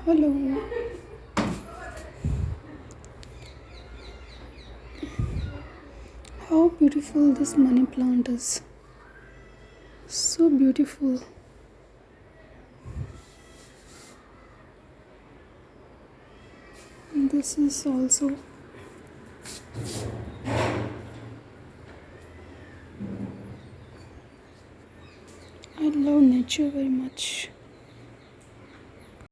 Hello. How beautiful this money plant is. So beautiful. This is also. I love nature very much.